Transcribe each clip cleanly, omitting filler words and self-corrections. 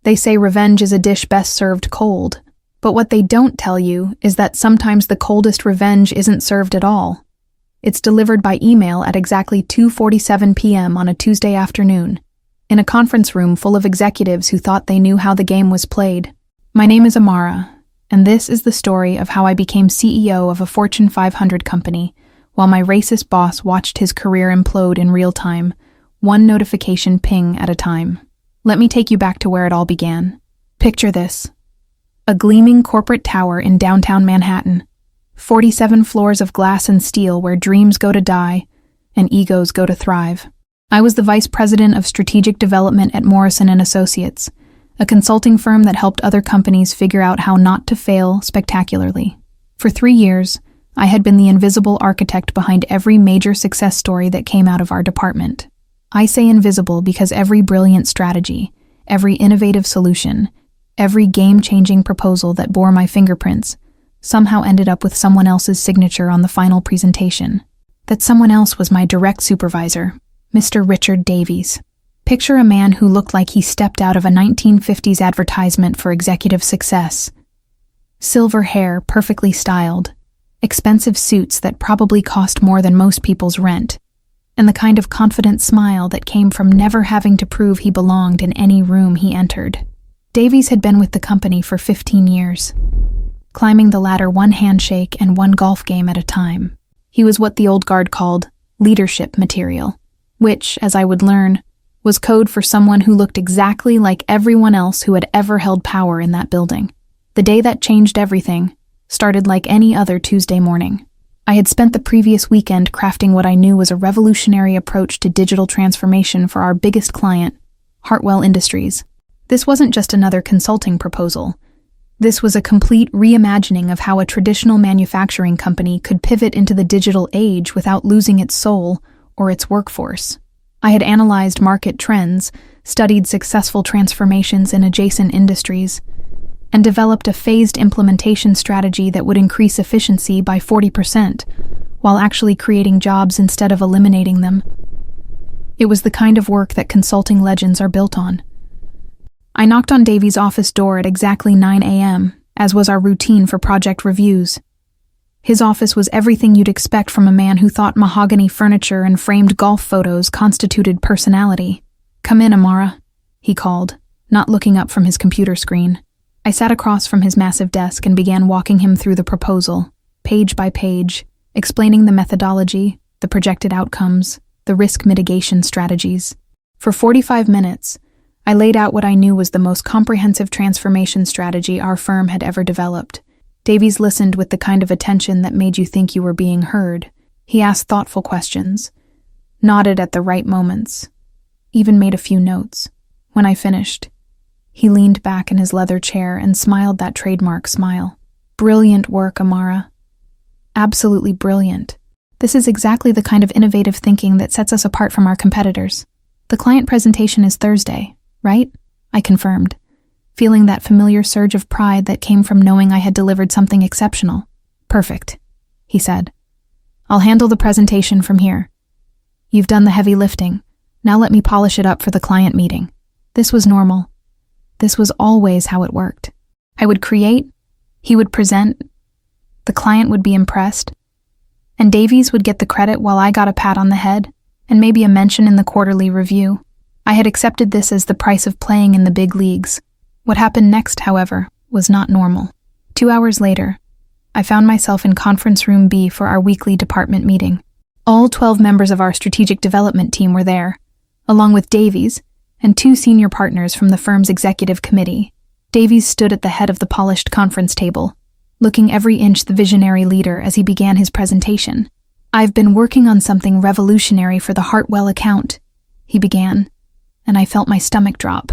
They say revenge is a dish best served cold, but what they don't tell you is that sometimes the coldest revenge isn't served at all. It's delivered by email at exactly 2:47 p.m. on a Tuesday afternoon, in a conference room full of executives who thought they knew how the game was played. My name is Amara, and this is the story of how I became CEO of a Fortune 500 company, while my racist boss watched his career implode in real time, one notification ping at a time. Let me take you back to where it all began. Picture this: a gleaming corporate tower in downtown Manhattan, 47 floors of glass and steel where dreams go to die and egos go to thrive. I was the vice president of strategic development at Morrison & Associates, a consulting firm that helped other companies figure out how not to fail spectacularly. For 3 years, I had been the invisible architect behind every major success story that came out of our department. I say invisible because every brilliant strategy, every innovative solution, every game-changing proposal that bore my fingerprints somehow ended up with someone else's signature on the final presentation. That someone else was my direct supervisor, Mr. Richard Davies. Picture a man who looked like he stepped out of a 1950s advertisement for executive success. Silver hair, perfectly styled, expensive suits that probably cost more than most people's rent, and the kind of confident smile that came from never having to prove he belonged in any room he entered. Davies had been with the company for 15 years, climbing the ladder one handshake and one golf game at a time. He was what the old guard called leadership material, which, as I would learn, was code for someone who looked exactly like everyone else who had ever held power in that building. The day that changed everything started like any other Tuesday morning. I had spent the previous weekend crafting what I knew was a revolutionary approach to digital transformation for our biggest client, Hartwell Industries. This wasn't just another consulting proposal. This was a complete reimagining of how a traditional manufacturing company could pivot into the digital age without losing its soul or its workforce. I had analyzed market trends, studied successful transformations in adjacent industries, and developed a phased implementation strategy that would increase efficiency by 40%, while actually creating jobs instead of eliminating them. It was the kind of work that consulting legends are built on. I knocked on Davies' office door at exactly 9 a.m., as was our routine for project reviews. His office was everything you'd expect from a man who thought mahogany furniture and framed golf photos constituted personality. "Come in, Amara," he called, not looking up from his computer screen. I sat across from his massive desk and began walking him through the proposal, page by page, explaining the methodology, the projected outcomes, the risk mitigation strategies. For 45 minutes, I laid out what I knew was the most comprehensive transformation strategy our firm had ever developed. Davies listened with the kind of attention that made you think you were being heard. He asked thoughtful questions, nodded at the right moments, even made a few notes. When I finished, he leaned back in his leather chair and smiled that trademark smile. "Brilliant work, Amara. Absolutely brilliant. This is exactly the kind of innovative thinking that sets us apart from our competitors. The client presentation is Thursday, right?" I confirmed, feeling that familiar surge of pride that came from knowing I had delivered something exceptional. "Perfect," he said. "I'll handle the presentation from here. You've done the heavy lifting. Now let me polish it up for the client meeting." This was normal. This was always how it worked. I would create, he would present, the client would be impressed, and Davies would get the credit while I got a pat on the head and maybe a mention in the quarterly review. I had accepted this as the price of playing in the big leagues. What happened next, however, was not normal. 2 hours later, I found myself in Conference Room B for our weekly department meeting. All 12 members of our strategic development team were there, along with Davies and 2 senior partners from the firm's executive committee. Davies stood at the head of the polished conference table, looking every inch the visionary leader as he began his presentation. "I've been working on something revolutionary for the Hartwell account," he began, and I felt my stomach drop.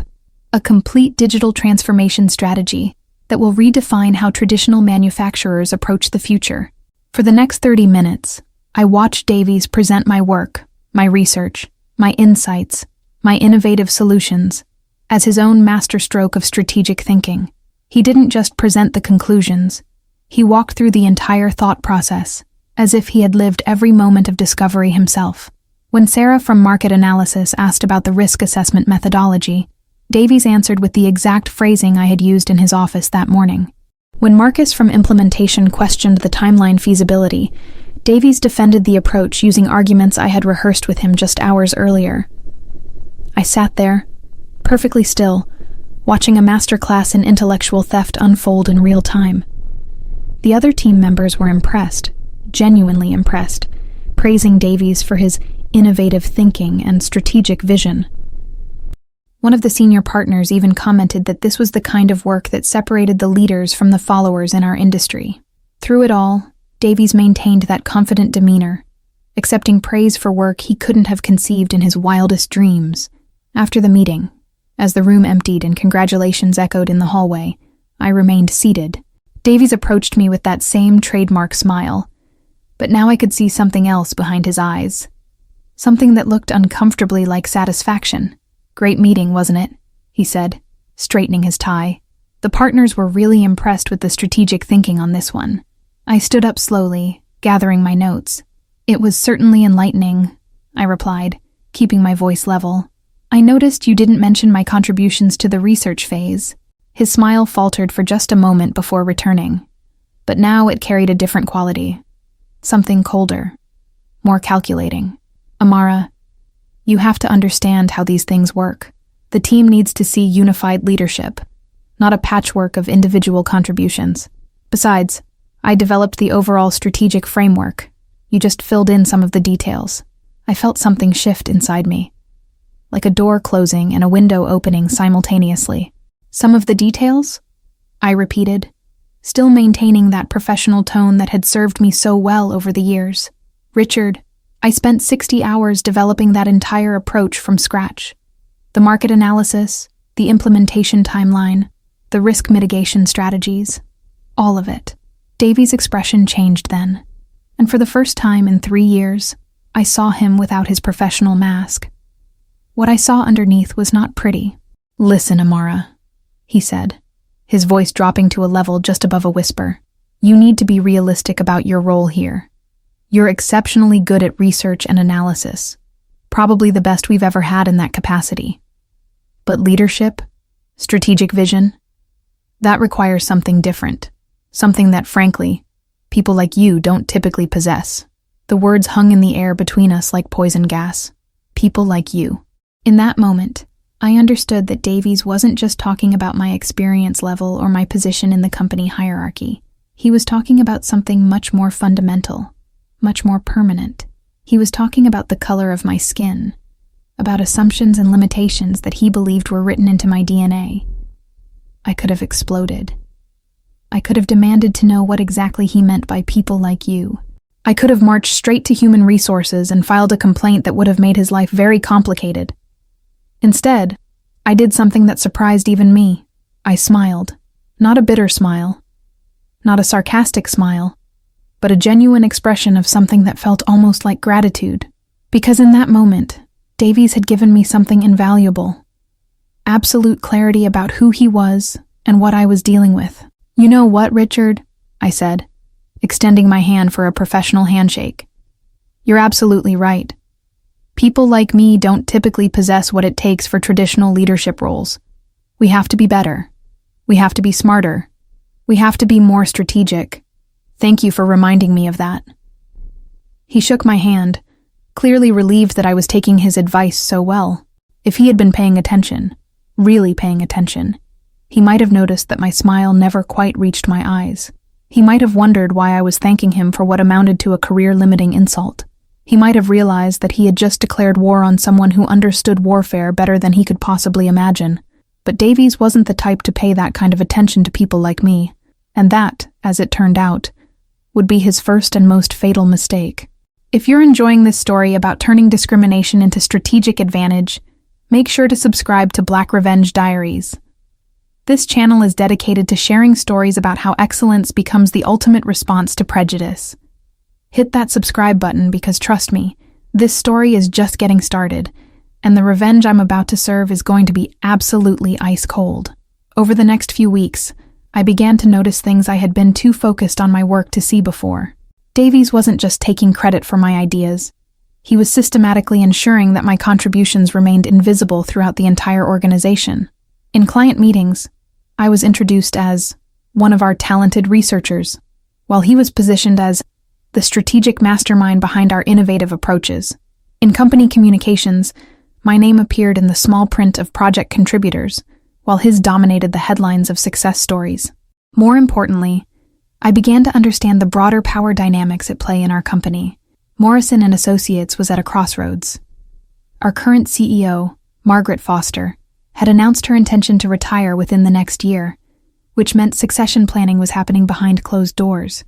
"A complete digital transformation strategy that will redefine how traditional manufacturers approach the future." For the next 30 minutes, I watched Davies present my work, my research, my insights, my innovative solutions, as his own masterstroke of strategic thinking. He didn't just present the conclusions. He walked through the entire thought process, as if he had lived every moment of discovery himself. When Sarah from Market Analysis asked about the risk assessment methodology, Davies answered with the exact phrasing I had used in his office that morning. When Marcus from implementation questioned the timeline feasibility, Davies defended the approach using arguments I had rehearsed with him just hours earlier. I sat there, perfectly still, watching a masterclass in intellectual theft unfold in real time. The other team members were impressed, genuinely impressed, praising Davies for his innovative thinking and strategic vision. One of the senior partners even commented that this was the kind of work that separated the leaders from the followers in our industry. Through it all, Davies maintained that confident demeanor, accepting praise for work he couldn't have conceived in his wildest dreams. After the meeting, as the room emptied and congratulations echoed in the hallway, I remained seated. Davies approached me with that same trademark smile, but now I could see something else behind his eyes. Something that looked uncomfortably like satisfaction. "Great meeting, wasn't it?" he said, straightening his tie. The partners were really impressed with the strategic thinking on this one. I stood up slowly, gathering my notes. "It was certainly enlightening," I replied, keeping my voice level. "I noticed you didn't mention my contributions to the research phase." His smile faltered for just a moment before returning, but now it carried a different quality. Something colder, more calculating. "Amara, you have to understand how these things work. The team needs to see unified leadership, not a patchwork of individual contributions. Besides, I developed the overall strategic framework. You just filled in some of the details." I felt something shift inside me, like a door closing and a window opening simultaneously. "Some of the details?" I repeated, still maintaining that professional tone that had served me so well over the years. "Richard, I spent 60 hours developing that entire approach from scratch. The market analysis, the implementation timeline, the risk mitigation strategies, all of it." Davies' expression changed then, and for the first time in 3 years, I saw him without his professional mask. What I saw underneath was not pretty. "Listen, Amara," he said, his voice dropping to a level just above a whisper. "You need to be realistic about your role here. You're exceptionally good at research and analysis, probably the best we've ever had in that capacity. But leadership, strategic vision, that requires something different, something that, frankly, people like you don't typically possess." The words hung in the air between us like poison gas. People like you. In that moment, I understood that Davies wasn't just talking about my experience level or my position in the company hierarchy. He was talking about something much more fundamental, much more permanent. He was talking about the color of my skin, about assumptions and limitations that he believed were written into my DNA. I could have exploded. I could have demanded to know what exactly he meant by people like you. I could have marched straight to human resources and filed a complaint that would have made his life very complicated. Instead, I did something that surprised even me. I smiled. Not a bitter smile, not a sarcastic smile, but a genuine expression of something that felt almost like gratitude. Because in that moment, Davies had given me something invaluable. Absolute clarity about who he was and what I was dealing with. "You know what, Richard?" I said, extending my hand for a professional handshake. "You're absolutely right. People like me don't typically possess what it takes for traditional leadership roles. We have to be better. We have to be smarter. We have to be more strategic. Thank you for reminding me of that." He shook my hand, clearly relieved that I was taking his advice so well. If he had been paying attention, really paying attention, he might have noticed that my smile never quite reached my eyes. He might have wondered why I was thanking him for what amounted to a career-limiting insult. He might have realized that he had just declared war on someone who understood warfare better than he could possibly imagine. But Davies wasn't the type to pay that kind of attention to people like me, and that, as it turned out, would be his first and most fatal mistake. If you're enjoying this story about turning discrimination into strategic advantage, make sure to subscribe to Black Revenge Diaries. This channel is dedicated to sharing stories about how excellence becomes the ultimate response to prejudice. Hit that subscribe button because, trust me, this story is just getting started, and the revenge I'm about to serve is going to be absolutely ice cold. Over the next few weeks, I began to notice things I had been too focused on my work to see before. Davies wasn't just taking credit for my ideas. He was systematically ensuring that my contributions remained invisible throughout the entire organization. In client meetings, I was introduced as one of our talented researchers, while he was positioned as the strategic mastermind behind our innovative approaches. In company communications, my name appeared in the small print of project contributors, while his dominated the headlines of success stories. More importantly, I began to understand the broader power dynamics at play in our company. Morrison & Associates was at a crossroads. Our current CEO, Margaret Foster, had announced her intention to retire within the next year, which meant succession planning was happening behind closed doors.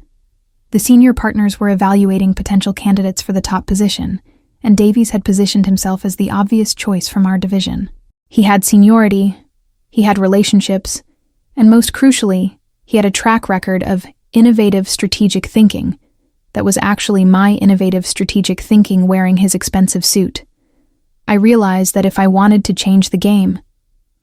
The senior partners were evaluating potential candidates for the top position, and Davies had positioned himself as the obvious choice from our division. He had seniority, he had relationships, and most crucially, he had a track record of innovative strategic thinking that was actually my innovative strategic thinking wearing his expensive suit. I realized that if I wanted to change the game,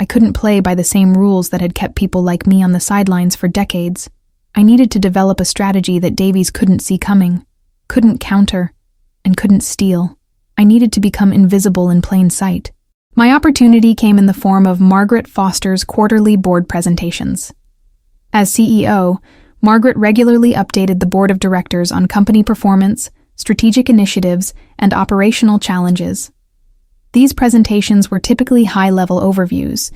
I couldn't play by the same rules that had kept people like me on the sidelines for decades. I needed to develop a strategy that Davies couldn't see coming, couldn't counter, and couldn't steal. I needed to become invisible in plain sight. My opportunity came in the form of Margaret Foster's quarterly board presentations. As CEO, Margaret regularly updated the board of directors on company performance, strategic initiatives, and operational challenges. These presentations were typically high-level overviews,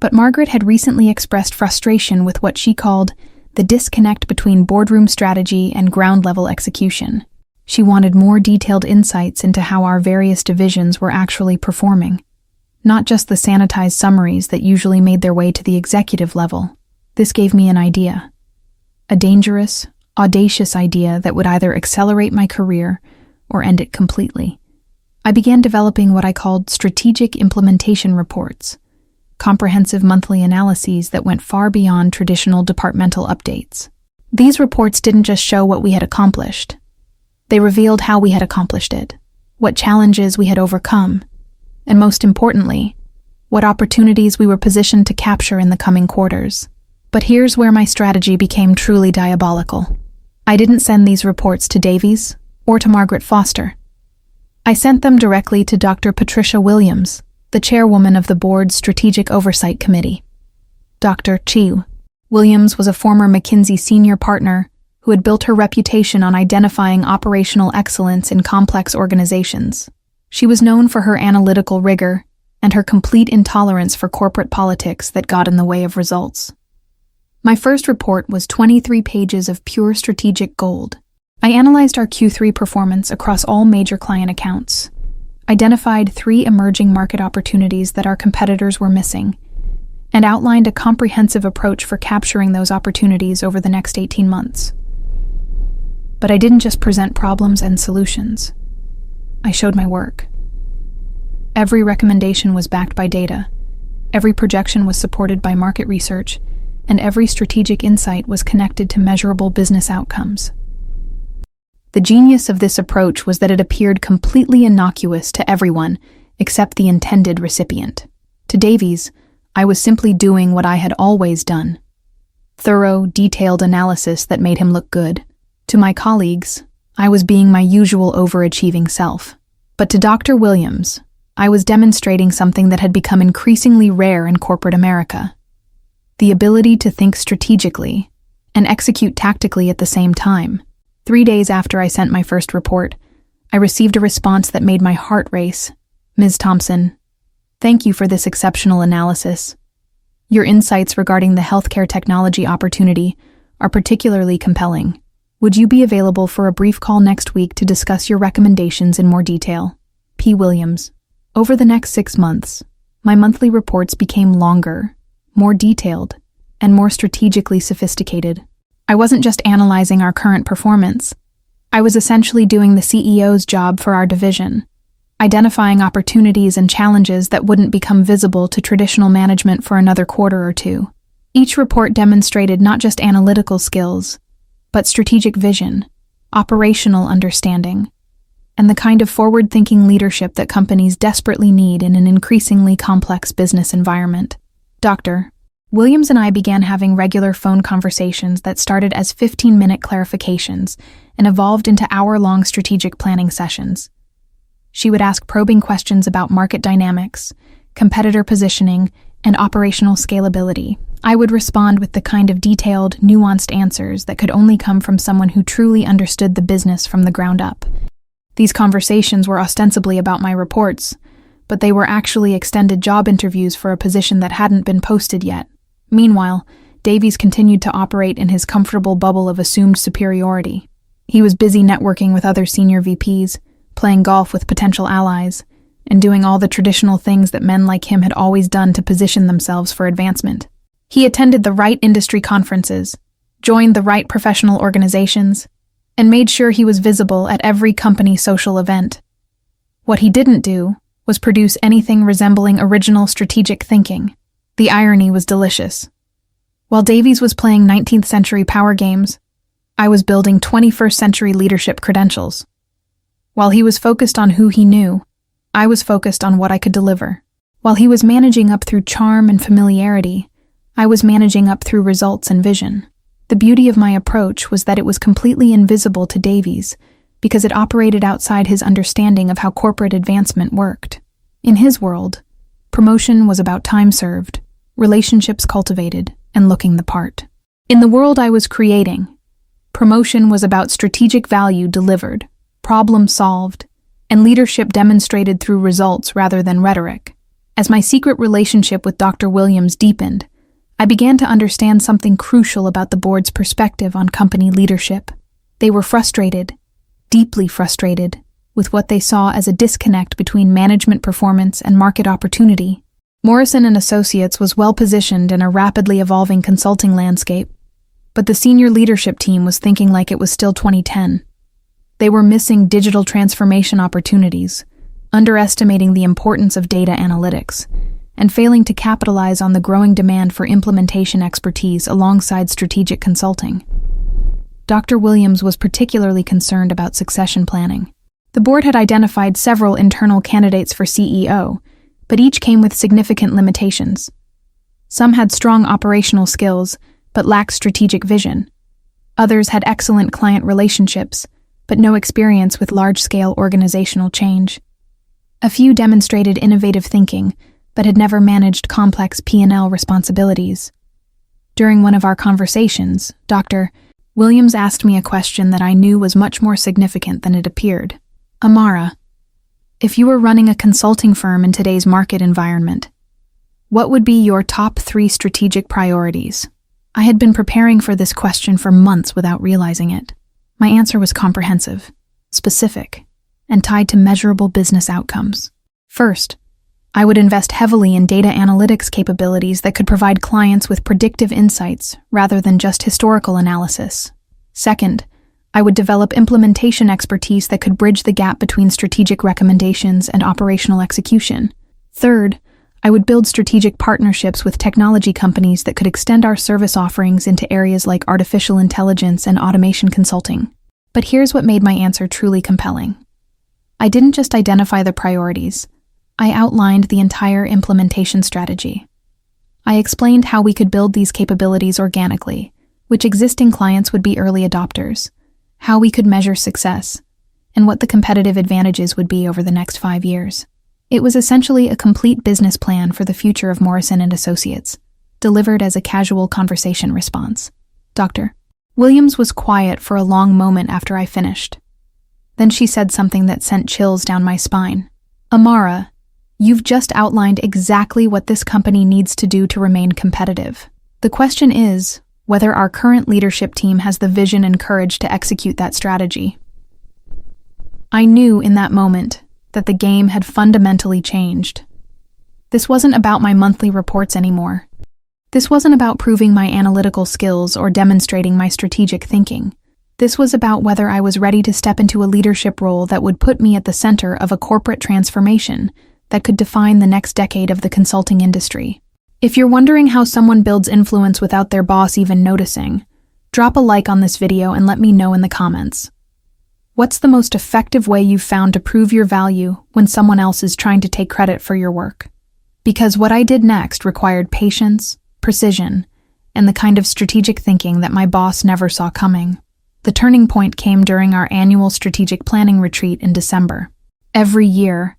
but Margaret had recently expressed frustration with what she called the disconnect between boardroom strategy and ground-level execution. She wanted more detailed insights into how our various divisions were actually performing, not just the sanitized summaries that usually made their way to the executive level. This gave me an idea. A dangerous, audacious idea that would either accelerate my career or end it completely. I began developing what I called strategic implementation reports, comprehensive monthly analyses that went far beyond traditional departmental updates. These reports didn't just show what we had accomplished. They revealed how we had accomplished it, what challenges we had overcome, and most importantly, what opportunities we were positioned to capture in the coming quarters. But here's where my strategy became truly diabolical. I didn't send these reports to Davies or to Margaret Foster. I sent them directly to Dr. Patricia Williams, the chairwoman of the board's Strategic Oversight Committee. Dr. Chi Williams was a former McKinsey senior partner who had built her reputation on identifying operational excellence in complex organizations. She was known for her analytical rigor and her complete intolerance for corporate politics that got in the way of results. My first report was 23 pages of pure strategic gold. I analyzed our Q3 performance across all major client accounts, identified 3 emerging market opportunities that our competitors were missing, and outlined a comprehensive approach for capturing those opportunities over the next 18 months. But I didn't just present problems and solutions. I showed my work. Every recommendation was backed by data, every projection was supported by market research, and every strategic insight was connected to measurable business outcomes. The genius of this approach was that it appeared completely innocuous to everyone except the intended recipient. To Davies, I was simply doing what I had always done. Thorough, detailed analysis that made him look good. To my colleagues, I was being my usual overachieving self. But to Dr. Williams, I was demonstrating something that had become increasingly rare in corporate America. The ability to think strategically and execute tactically at the same time. 3 days after I sent my first report, I received a response that made my heart race. Ms. Thompson, thank you for this exceptional analysis. Your insights regarding the healthcare technology opportunity are particularly compelling. Would you be available for a brief call next week to discuss your recommendations in more detail? P. Williams. Over the next 6 months, my monthly reports became longer, more detailed, and more strategically sophisticated. I wasn't just analyzing our current performance. I was essentially doing the CEO's job for our division, identifying opportunities and challenges that wouldn't become visible to traditional management for another quarter or 2. Each report demonstrated not just analytical skills, but strategic vision, operational understanding, and the kind of forward-thinking leadership that companies desperately need in an increasingly complex business environment. Dr. Williams and I began having regular phone conversations that started as 15-minute clarifications and evolved into hour-long strategic planning sessions. She would ask probing questions about market dynamics, competitor positioning, and operational scalability. I would respond with the kind of detailed, nuanced answers that could only come from someone who truly understood the business from the ground up. These conversations were ostensibly about my reports, but they were actually extended job interviews for a position that hadn't been posted yet. Meanwhile, Davies continued to operate in his comfortable bubble of assumed superiority. He was busy networking with other senior VPs, playing golf with potential allies, and doing all the traditional things that men like him had always done to position themselves for advancement. He attended the right industry conferences, joined the right professional organizations, and made sure he was visible at every company social event. What he didn't do was produce anything resembling original strategic thinking. The irony was delicious. While Davies was playing 19th century power games, I was building 21st century leadership credentials. While he was focused on who he knew, I was focused on what I could deliver. While he was managing up through charm and familiarity, I was managing up through results and vision. The beauty of my approach was that it was completely invisible to Davies because it operated outside his understanding of how corporate advancement worked. In his world, promotion was about time served, relationships cultivated, and looking the part. In the world I was creating, promotion was about strategic value delivered, problem solved, and leadership demonstrated through results rather than rhetoric. As my secret relationship with Dr. Williams deepened, I began to understand something crucial about the board's perspective on company leadership. They were frustrated, deeply frustrated, with what they saw as a disconnect between management performance and market opportunity. Morrison & Associates was well positioned in a rapidly evolving consulting landscape, but the senior leadership team was thinking like it was still 2010. They were missing digital transformation opportunities, underestimating the importance of data analytics, and failing to capitalize on the growing demand for implementation expertise alongside strategic consulting. Dr. Williams was particularly concerned about succession planning. The board had identified several internal candidates for CEO, but each came with significant limitations. Some had strong operational skills, but lacked strategic vision. Others had excellent client relationships, but no experience with large-scale organizational change. A few demonstrated innovative thinking, but had never managed complex P&L responsibilities. During one of our conversations, Dr. Williams asked me a question that I knew was much more significant than it appeared. Amara, if you were running a consulting firm in today's market environment, what would be your top 3 strategic priorities? I had been preparing for this question for months without realizing it. My answer was comprehensive, specific, and tied to measurable business outcomes. First, I would invest heavily in data analytics capabilities that could provide clients with predictive insights rather than just historical analysis. Second, I would develop implementation expertise that could bridge the gap between strategic recommendations and operational execution. Third, I would build strategic partnerships with technology companies that could extend our service offerings into areas like artificial intelligence and automation consulting. But here's what made my answer truly compelling. I didn't just identify the priorities. I outlined the entire implementation strategy. I explained how we could build these capabilities organically, which existing clients would be early adopters, how we could measure success, and what the competitive advantages would be over the next 5 years. It was essentially a complete business plan for the future of Morrison & Associates, delivered as a casual conversation response. Dr. Williams was quiet for a long moment after I finished. Then she said something that sent chills down my spine. Amara, you've just outlined exactly what this company needs to do to remain competitive. The question is whether our current leadership team has the vision and courage to execute that strategy. I knew in that moment that the game had fundamentally changed. This wasn't about my monthly reports anymore. This wasn't about proving my analytical skills or demonstrating my strategic thinking. This was about whether I was ready to step into a leadership role that would put me at the center of a corporate transformation that could define the next decade of the consulting industry. If you're wondering how someone builds influence without their boss even noticing, drop a like on this video and let me know in the comments. What's the most effective way you've found to prove your value when someone else is trying to take credit for your work? Because what I did next required patience, precision, and the kind of strategic thinking that my boss never saw coming. The turning point came during our annual strategic planning retreat in December. Every year,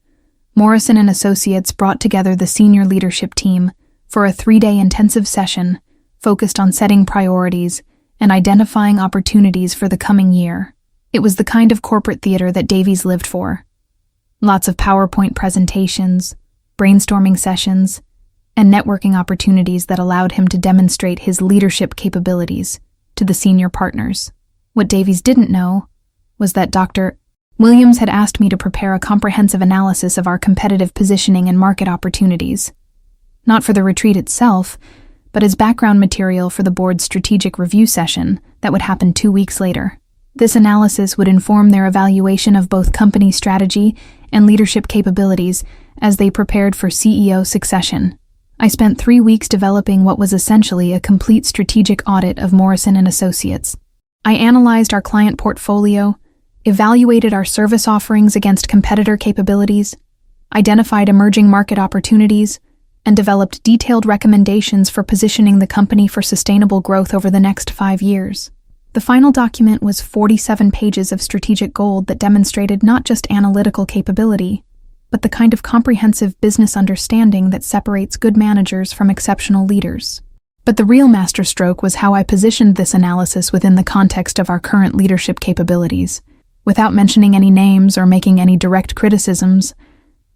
Morrison & Associates brought together the senior leadership team, for a 3-day intensive session focused on setting priorities and identifying opportunities for the coming year. It was the kind of corporate theater that Davies lived for. Lots of PowerPoint presentations, brainstorming sessions, and networking opportunities that allowed him to demonstrate his leadership capabilities to the senior partners. What Davies didn't know was that Dr. Williams had asked me to prepare a comprehensive analysis of our competitive positioning and market opportunities, not for the retreat itself, but as background material for the board's strategic review session that would happen 2 weeks later. This analysis would inform their evaluation of both company strategy and leadership capabilities as they prepared for CEO succession. I spent 3 weeks developing what was essentially a complete strategic audit of Morrison & Associates. I analyzed our client portfolio, evaluated our service offerings against competitor capabilities, identified emerging market opportunities, and developed detailed recommendations for positioning the company for sustainable growth over the next 5 years. The final document was 47 pages of strategic gold that demonstrated not just analytical capability, but the kind of comprehensive business understanding that separates good managers from exceptional leaders. But the real masterstroke was how I positioned this analysis within the context of our current leadership capabilities. Without mentioning any names or making any direct criticisms,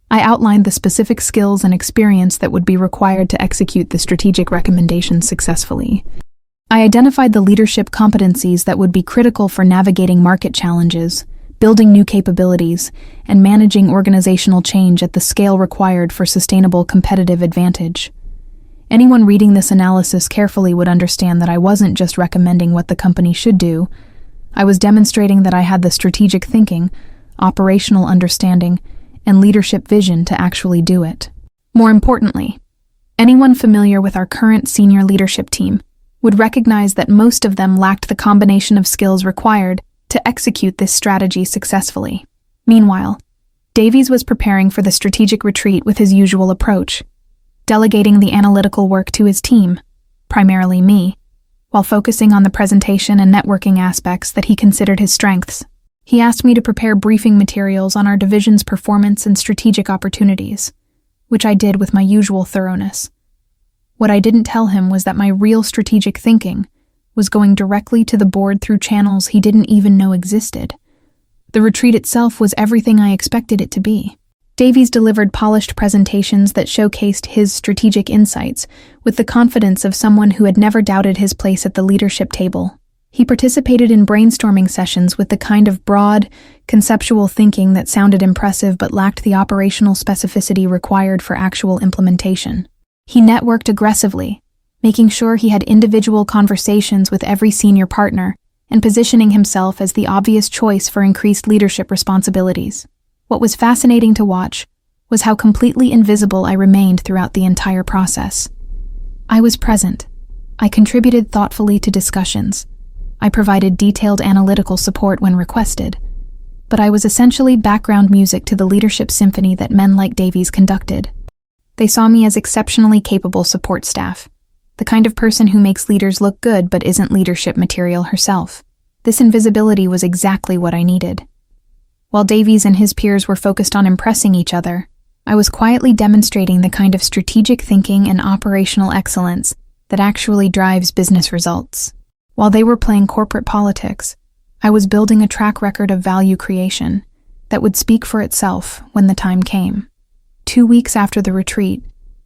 I outlined the specific skills and experience that would be required to execute the strategic recommendations successfully. I identified the leadership competencies that would be critical for navigating market challenges, building new capabilities, and managing organizational change at the scale required for sustainable competitive advantage. Anyone reading this analysis carefully would understand that I wasn't just recommending what the company should do. I was demonstrating that I had the strategic thinking, operational understanding, and leadership vision to actually do it. More importantly, anyone familiar with our current senior leadership team would recognize that most of them lacked the combination of skills required to execute this strategy successfully. Meanwhile, Davies was preparing for the strategic retreat with his usual approach, delegating the analytical work to his team, primarily me, while focusing on the presentation and networking aspects that he considered his strengths. He asked me to prepare briefing materials on our division's performance and strategic opportunities, which I did with my usual thoroughness. What I didn't tell him was that my real strategic thinking was going directly to the board through channels he didn't even know existed. The retreat itself was everything I expected it to be. Davies delivered polished presentations that showcased his strategic insights with the confidence of someone who had never doubted his place at the leadership table. He participated in brainstorming sessions with the kind of broad, conceptual thinking that sounded impressive but lacked the operational specificity required for actual implementation. He networked aggressively, making sure he had individual conversations with every senior partner and positioning himself as the obvious choice for increased leadership responsibilities. What was fascinating to watch was how completely invisible I remained throughout the entire process. I was present. I contributed thoughtfully to discussions. I provided detailed analytical support when requested. But I was essentially background music to the leadership symphony that men like Davies conducted. They saw me as exceptionally capable support staff, the kind of person who makes leaders look good but isn't leadership material herself. This invisibility was exactly what I needed. While Davies and his peers were focused on impressing each other, I was quietly demonstrating the kind of strategic thinking and operational excellence that actually drives business results. While they were playing corporate politics, I was building a track record of value creation that would speak for itself when the time came. 2 weeks after the retreat,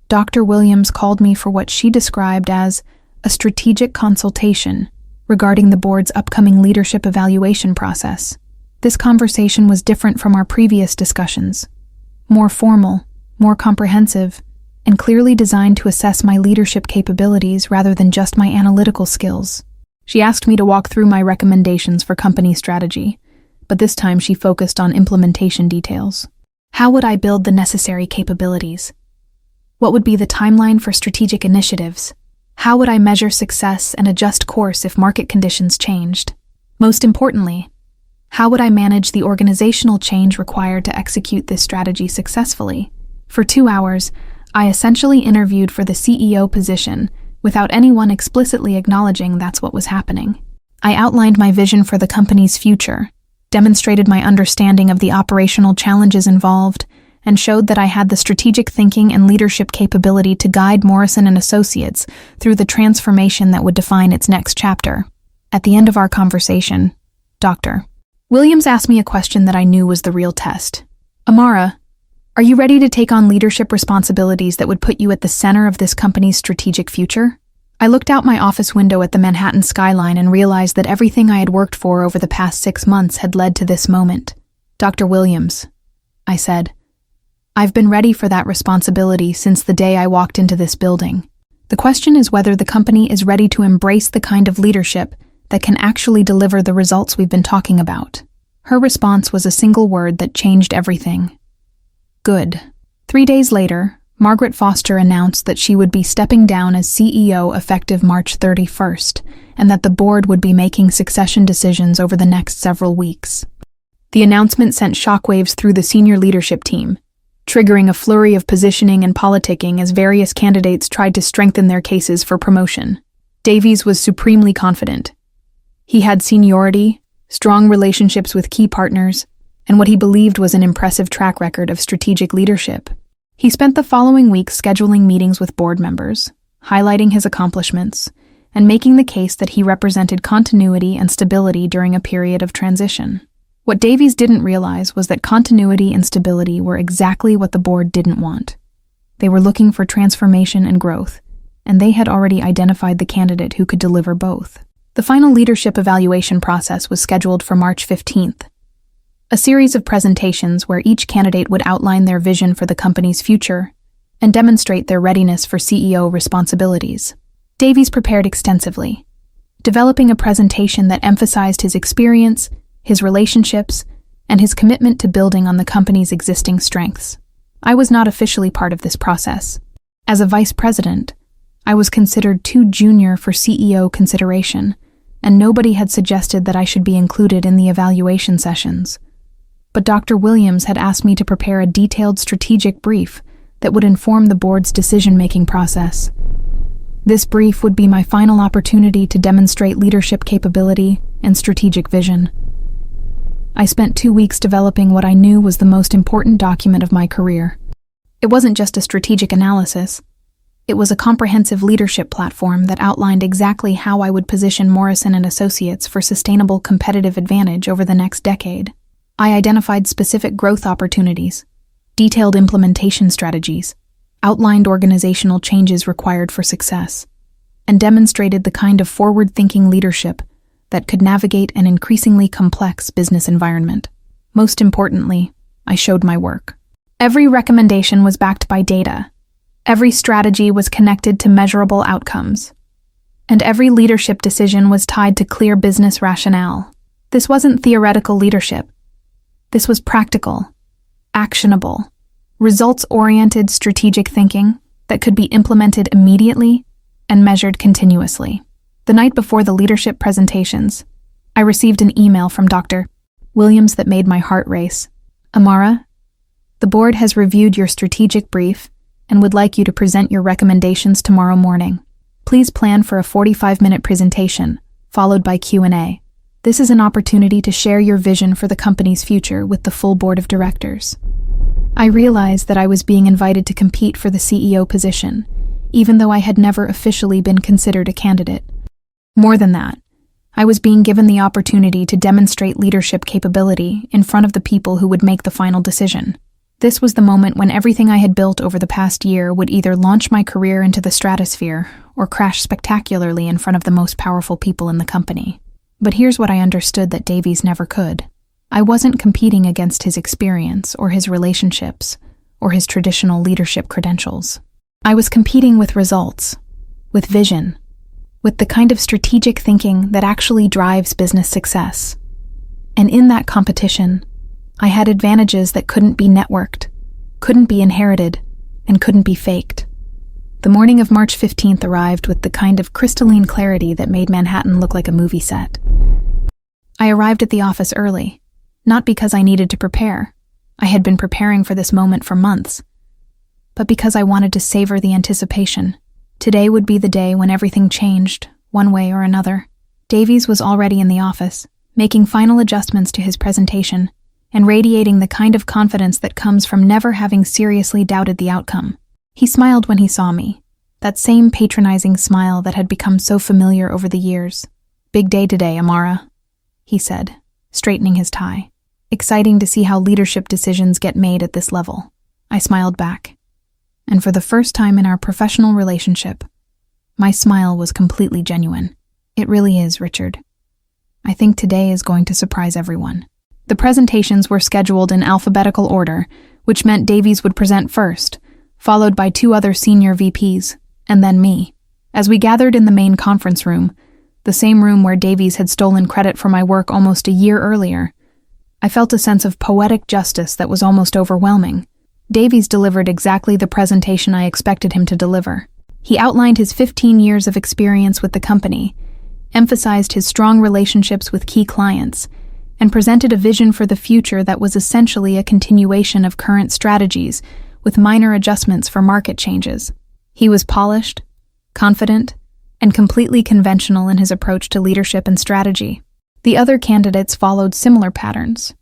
Dr. Williams called me for what she described as a strategic consultation regarding the board's upcoming leadership evaluation process. This conversation was different from our previous discussions, more formal, more comprehensive, and clearly designed to assess my leadership capabilities rather than just my analytical skills. She asked me to walk through my recommendations for company strategy, but this time she focused on implementation details. How would I build the necessary capabilities? What would be the timeline for strategic initiatives? How would I measure success and adjust course if market conditions changed? Most importantly, how would I manage the organizational change required to execute this strategy successfully? For 2 hours, I essentially interviewed for the CEO position without anyone explicitly acknowledging that's what was happening. I outlined my vision for the company's future, demonstrated my understanding of the operational challenges involved, and showed that I had the strategic thinking and leadership capability to guide Morrison & Associates through the transformation that would define its next chapter. At the end of our conversation, Dr. Williams asked me a question that I knew was the real test. Amara, are you ready to take on leadership responsibilities that would put you at the center of this company's strategic future? I looked out my office window at the Manhattan skyline and realized that everything I had worked for over the past 6 months had led to this moment. Dr. Williams, I said, I've been ready for that responsibility since the day I walked into this building. The question is whether the company is ready to embrace the kind of leadership that can actually deliver the results we've been talking about. Her response was a single word that changed everything. Good. 3 days later, Margaret Foster announced that she would be stepping down as CEO effective March 31st, and that the board would be making succession decisions over the next several weeks. The announcement sent shockwaves through the senior leadership team, triggering a flurry of positioning and politicking as various candidates tried to strengthen their cases for promotion. Davies was supremely confident. He had seniority, strong relationships with key partners, and what he believed was an impressive track record of strategic leadership. He spent the following weeks scheduling meetings with board members, highlighting his accomplishments, and making the case that he represented continuity and stability during a period of transition. What Davies didn't realize was that continuity and stability were exactly what the board didn't want. They were looking for transformation and growth, and they had already identified the candidate who could deliver both. The final leadership evaluation process was scheduled for March 15th. A series of presentations where each candidate would outline their vision for the company's future and demonstrate their readiness for CEO responsibilities. Davies prepared extensively, developing a presentation that emphasized his experience, his relationships, and his commitment to building on the company's existing strengths. I was not officially part of this process. As a vice president, I was considered too junior for CEO consideration, and nobody had suggested that I should be included in the evaluation sessions. But Dr. Williams had asked me to prepare a detailed strategic brief that would inform the board's decision-making process. This brief would be my final opportunity to demonstrate leadership capability and strategic vision. I spent 2 weeks developing what I knew was the most important document of my career. It wasn't just a strategic analysis. It was a comprehensive leadership platform that outlined exactly how I would position Morrison & Associates for sustainable competitive advantage over the next decade. I identified specific growth opportunities, detailed implementation strategies, outlined organizational changes required for success, and demonstrated the kind of forward-thinking leadership that could navigate an increasingly complex business environment. Most importantly, I showed my work. Every recommendation was backed by data. Every strategy was connected to measurable outcomes. And every leadership decision was tied to clear business rationale. This wasn't theoretical leadership. This was practical, actionable, results-oriented strategic thinking that could be implemented immediately and measured continuously. The night before the leadership presentations, I received an email from Dr. Williams that made my heart race. Amara, the board has reviewed your strategic brief and would like you to present your recommendations tomorrow morning. Please plan for a 45-minute presentation, followed by Q&A. This is an opportunity to share your vision for the company's future with the full board of directors. I realized that I was being invited to compete for the CEO position, even though I had never officially been considered a candidate. More than that, I was being given the opportunity to demonstrate leadership capability in front of the people who would make the final decision. This was the moment when everything I had built over the past year would either launch my career into the stratosphere or crash spectacularly in front of the most powerful people in the company. But here's what I understood that Davies never could. I wasn't competing against his experience or his relationships or his traditional leadership credentials. I was competing with results, with vision, with the kind of strategic thinking that actually drives business success. And in that competition, I had advantages that couldn't be networked, couldn't be inherited, and couldn't be faked. The morning of March 15th arrived with the kind of crystalline clarity that made Manhattan look like a movie set. I arrived at the office early, not because I needed to prepare. I had been preparing for this moment for months, but because I wanted to savor the anticipation. Today would be the day when everything changed, one way or another. Davies was already in the office, making final adjustments to his presentation, and radiating the kind of confidence that comes from never having seriously doubted the outcome. He smiled when he saw me, that same patronizing smile that had become so familiar over the years. "Big day today, Amara," he said, straightening his tie. "Exciting to see how leadership decisions get made at this level." I smiled back. And for the first time in our professional relationship, my smile was completely genuine. "It really is, Richard. I think today is going to surprise everyone." The presentations were scheduled in alphabetical order, which meant Davies would present first, followed by 2 other senior VPs, and then me. As we gathered in the main conference room, the same room where Davies had stolen credit for my work almost a year earlier, I felt a sense of poetic justice that was almost overwhelming. Davies delivered exactly the presentation I expected him to deliver. He outlined his 15 years of experience with the company, emphasized his strong relationships with key clients, and presented a vision for the future that was essentially a continuation of current strategies with minor adjustments for market changes. He was polished, confident, and completely conventional in his approach to leadership and strategy. The other candidates followed similar patterns,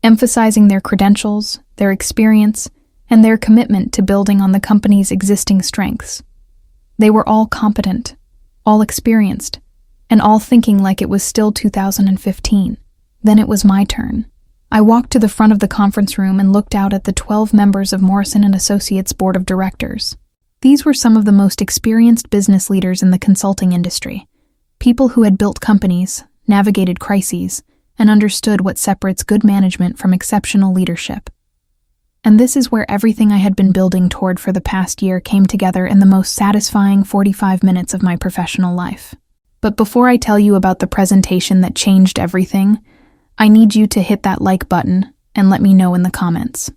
emphasizing their credentials, their experience, and their commitment to building on the company's existing strengths. They were all competent, all experienced, and all thinking like it was still 2015. Then it was my turn. I walked to the front of the conference room and looked out at the 12 members of Morrison & Associates' board of directors. These were some of the most experienced business leaders in the consulting industry, people who had built companies, navigated crises, and understood what separates good management from exceptional leadership. And this is where everything I had been building toward for the past year came together in the most satisfying 45 minutes of my professional life. But before I tell you about the presentation that changed everything, I need you to hit that like button and let me know in the comments.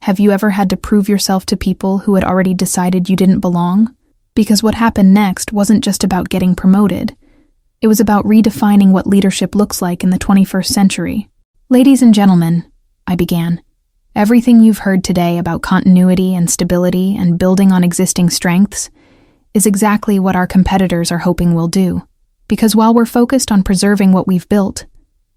Have you ever had to prove yourself to people who had already decided you didn't belong? Because what happened next wasn't just about getting promoted. It was about redefining what leadership looks like in the 21st century. "Ladies and gentlemen," I began, "everything you've heard today about continuity and stability and building on existing strengths is exactly what our competitors are hoping we'll do. Because while we're focused on preserving what we've built,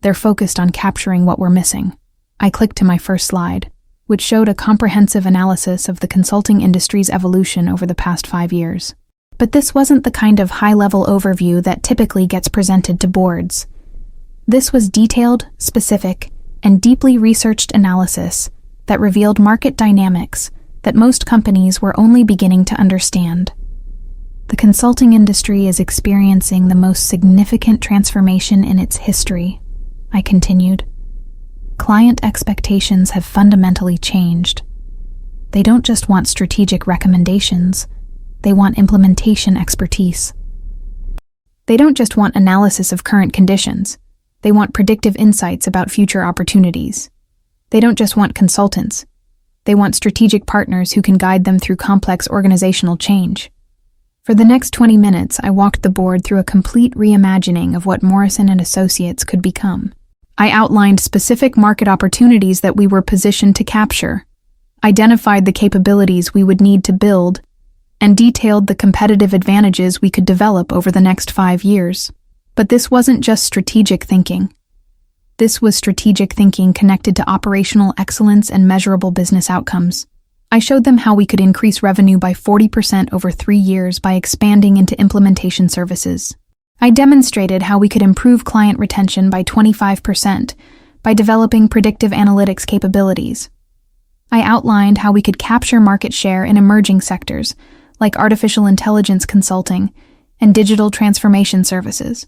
they're focused on capturing what we're missing." I clicked to my first slide, which showed a comprehensive analysis of the consulting industry's evolution over the past 5 years. But this wasn't the kind of high-level overview that typically gets presented to boards. This was detailed, specific, and deeply researched analysis that revealed market dynamics that most companies were only beginning to understand. The consulting industry is experiencing the most significant transformation in its history, I continued. Client expectations have fundamentally changed. They don't just want strategic recommendations, they want implementation expertise. They don't just want analysis of current conditions, they want predictive insights about future opportunities. They don't just want consultants, they want strategic partners who can guide them through complex organizational change. For the next 20 minutes, I walked the board through a complete reimagining of what Morrison & Associates could become. I outlined specific market opportunities that we were positioned to capture, identified the capabilities we would need to build, and detailed the competitive advantages we could develop over the next 5 years. But this wasn't just strategic thinking. This was strategic thinking connected to operational excellence and measurable business outcomes. I showed them how we could increase revenue by 40% over 3 years by expanding into implementation services. I demonstrated how we could improve client retention by 25% by developing predictive analytics capabilities. I outlined how we could capture market share in emerging sectors, like artificial intelligence consulting and digital transformation services.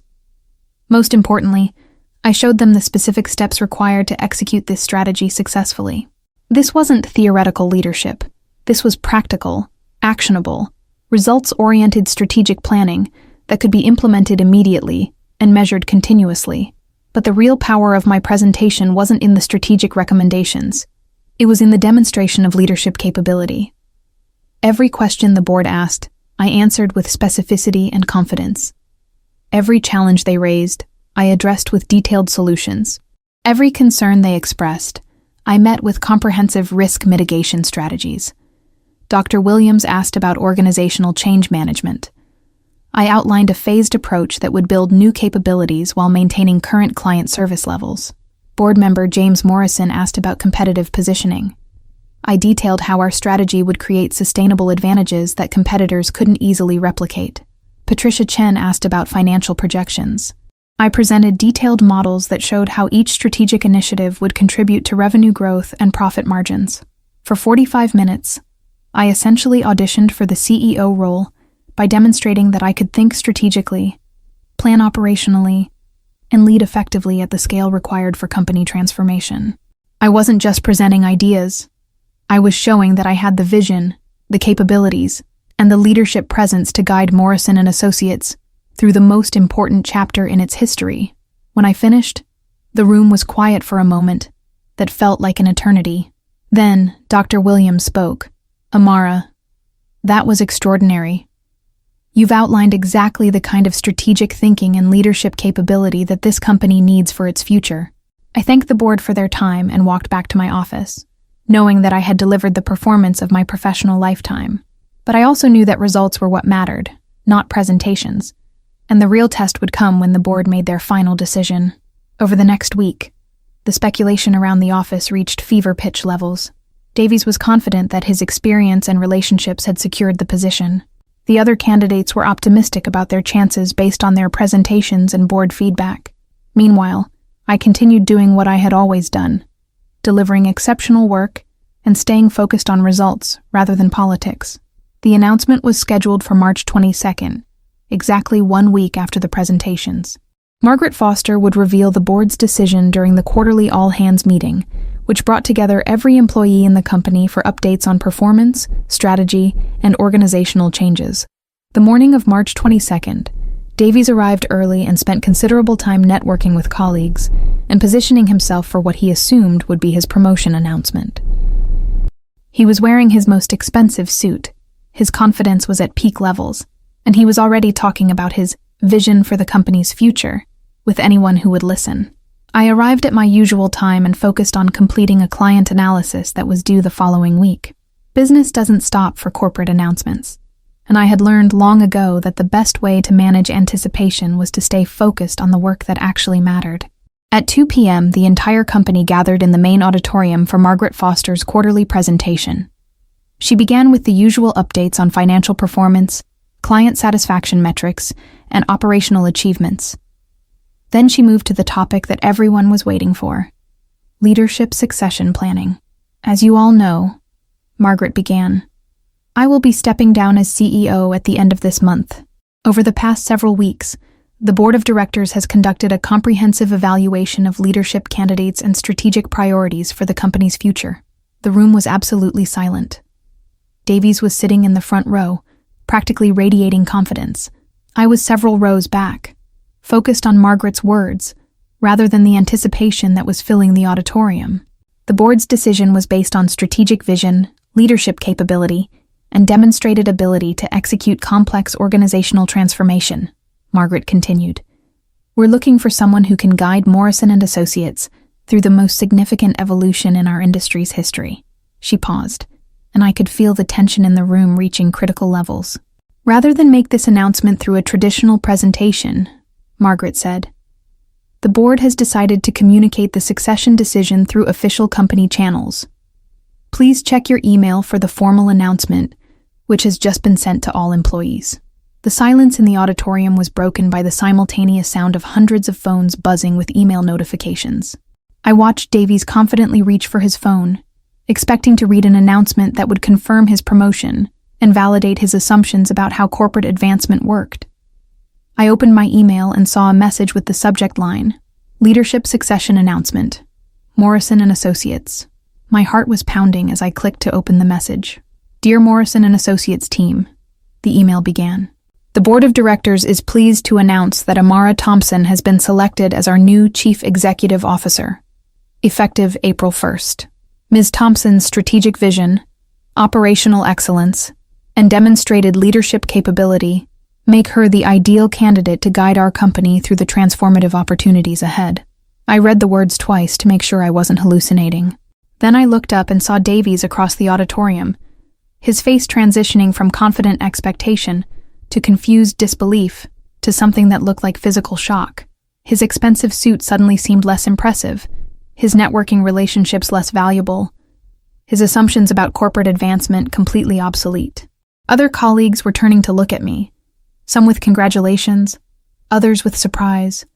Most importantly, I showed them the specific steps required to execute this strategy successfully. This wasn't theoretical leadership. This was practical, actionable, results-oriented strategic planning that could be implemented immediately and measured continuously. But the real power of my presentation wasn't in the strategic recommendations. It was in the demonstration of leadership capability. Every question the board asked, I answered with specificity and confidence. Every challenge they raised, I addressed with detailed solutions. Every concern they expressed, I met with comprehensive risk mitigation strategies. Dr. Williams asked about organizational change management. I outlined a phased approach that would build new capabilities while maintaining current client service levels. Board member James Morrison asked about competitive positioning. I detailed how our strategy would create sustainable advantages that competitors couldn't easily replicate. Patricia Chen asked about financial projections. I presented detailed models that showed how each strategic initiative would contribute to revenue growth and profit margins. For 45 minutes, I essentially auditioned for the CEO role by demonstrating that I could think strategically, plan operationally, and lead effectively at the scale required for company transformation. I wasn't just presenting ideas. I was showing that I had the vision, the capabilities, and the leadership presence to guide Morrison & Associates through the most important chapter in its history. When I finished, the room was quiet for a moment that felt like an eternity. Then, Dr. Williams spoke. "Amara, that was extraordinary. You've outlined exactly the kind of strategic thinking and leadership capability that this company needs for its future." I thanked the board for their time and walked back to my office, knowing that I had delivered the performance of my professional lifetime. But I also knew that results were what mattered, not presentations, and the real test would come when the board made their final decision. Over the next week, the speculation around the office reached fever pitch levels. Davies was confident that his experience and relationships had secured the position. The other candidates were optimistic about their chances based on their presentations and board feedback. Meanwhile, I continued doing what I had always done, delivering exceptional work and staying focused on results rather than politics. The announcement was scheduled for March 22nd, exactly 1 week after the presentations. Margaret Foster would reveal the board's decision during the quarterly all-hands meeting, which brought together every employee in the company for updates on performance, strategy, and organizational changes. The morning of March 22nd, Davies arrived early and spent considerable time networking with colleagues and positioning himself for what he assumed would be his promotion announcement. He was wearing his most expensive suit. His confidence was at peak levels, and he was already talking about his vision for the company's future with anyone who would listen. I arrived at my usual time and focused on completing a client analysis that was due the following week. Business doesn't stop for corporate announcements, and I had learned long ago that the best way to manage anticipation was to stay focused on the work that actually mattered. At 2 p.m., the entire company gathered in the main auditorium for Margaret Foster's quarterly presentation. She began with the usual updates on financial performance, client satisfaction metrics, and operational achievements. Then she moved to the topic that everyone was waiting for: leadership succession planning. "As you all know," Margaret began, "I will be stepping down as CEO at the end of this month. Over the past several weeks, the board of directors has conducted a comprehensive evaluation of leadership candidates and strategic priorities for the company's future." The room was absolutely silent. Davies was sitting in the front row, practically radiating confidence. I was several rows back, focused on Margaret's words, rather than the anticipation that was filling the auditorium. The board's decision was based on strategic vision, leadership capability, and demonstrated ability to execute complex organizational transformation, Margaret continued. "We're looking for someone who can guide Morrison & Associates through the most significant evolution in our industry's history." She paused, and I could feel the tension in the room reaching critical levels. "Rather than make this announcement through a traditional presentation," Margaret said, "the board has decided to communicate the succession decision through official company channels. Please check your email for the formal announcement, which has just been sent to all employees." The silence in the auditorium was broken by the simultaneous sound of hundreds of phones buzzing with email notifications. I watched Davies confidently reach for his phone, expecting to read an announcement that would confirm his promotion and validate his assumptions about how corporate advancement worked. I opened my email and saw a message with the subject line, "Leadership Succession Announcement, Morrison & Associates." My heart was pounding as I clicked to open the message. "Dear Morrison & Associates team," the email began. "The board of directors is pleased to announce that Amara Thompson has been selected as our new Chief Executive Officer, effective April 1st. Ms. Thompson's strategic vision, operational excellence, and demonstrated leadership capability make her the ideal candidate to guide our company through the transformative opportunities ahead." I read the words twice to make sure I wasn't hallucinating. Then I looked up and saw Davies across the auditorium, his face transitioning from confident expectation to confused disbelief to something that looked like physical shock. His expensive suit suddenly seemed less impressive, his networking relationships less valuable, his assumptions about corporate advancement completely obsolete. Other colleagues were turning to look at me, some with congratulations, others with surprise,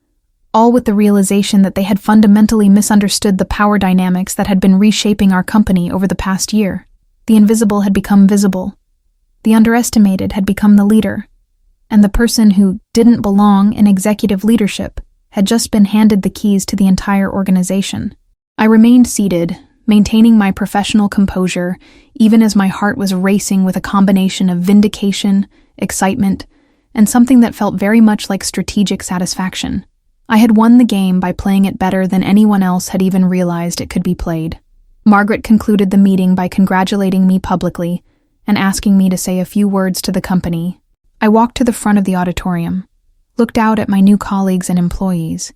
all with the realization that they had fundamentally misunderstood the power dynamics that had been reshaping our company over the past year. The invisible had become visible, the underestimated had become the leader, and the person who didn't belong in executive leadership had just been handed the keys to the entire organization. I remained seated, maintaining my professional composure, even as my heart was racing with a combination of vindication, excitement, and something that felt very much like strategic satisfaction. I had won the game by playing it better than anyone else had even realized it could be played. Margaret concluded the meeting by congratulating me publicly and asking me to say a few words to the company. I walked to the front of the auditorium, looked out at my new colleagues and employees,